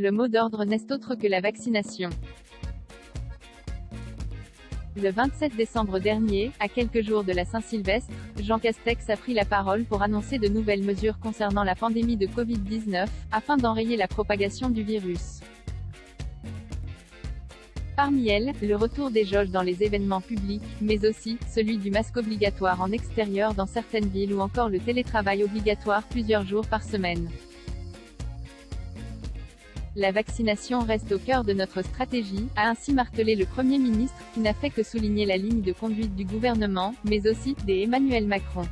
le mot d'ordre n'est autre que la vaccination. Le 27 décembre dernier, à quelques jours de la Saint-Sylvestre, Jean Castex a pris la parole pour annoncer de nouvelles mesures concernant la pandémie de Covid-19, afin d'enrayer la propagation du virus. Parmi elles, le retour des jauges dans les événements publics, mais aussi, celui du masque obligatoire en extérieur dans certaines villes ou encore le télétravail obligatoire plusieurs jours par semaine. La vaccination reste au cœur de notre stratégie, a ainsi martelé le Premier ministre, qui n'a fait que souligner la ligne de conduite du gouvernement, mais aussi, d'Emmanuel Macron.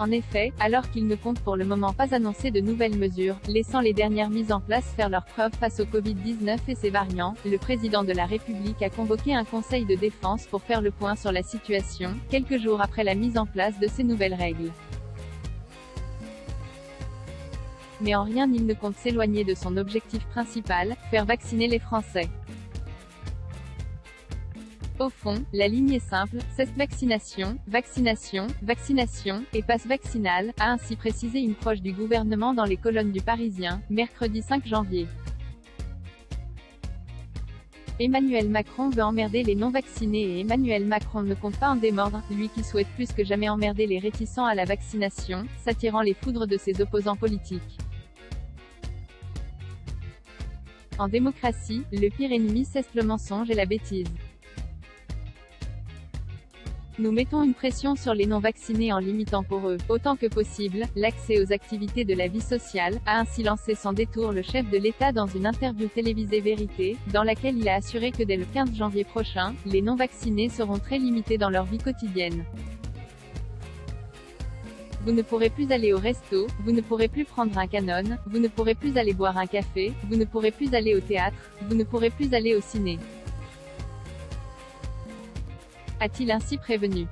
En effet, alors qu'il ne compte pour le moment pas annoncer de nouvelles mesures, laissant les dernières mises en place faire leurs preuves face au Covid-19 et ses variants, le président de la République a convoqué un conseil de défense pour faire le point sur la situation, quelques jours après la mise en place de ces nouvelles règles. Mais en rien il ne compte s'éloigner de son objectif principal, faire vacciner les Français. Au fond, la ligne est simple, c'est vaccination, vaccination, vaccination, et passe vaccinal, a ainsi précisé une proche du gouvernement dans les colonnes du Parisien, mercredi 5 janvier. Emmanuel Macron veut emmerder les non-vaccinés et Emmanuel Macron ne compte pas en démordre, lui qui souhaite plus que jamais emmerder les réticents à la vaccination, s'attirant les foudres de ses opposants politiques. En démocratie, le pire ennemi c'est le mensonge et la bêtise. Nous mettons une pression sur les non-vaccinés en limitant pour eux, autant que possible, l'accès aux activités de la vie sociale, a ainsi lancé sans détour le chef de l'État dans une interview télévisée Vérité, dans laquelle il a assuré que dès le 15 janvier prochain, les non-vaccinés seront très limités dans leur vie quotidienne. Vous ne pourrez plus aller au resto, vous ne pourrez plus prendre un Canon, vous ne pourrez plus aller boire un café, vous ne pourrez plus aller au théâtre, vous ne pourrez plus aller au ciné. A-t-il ainsi prévenu.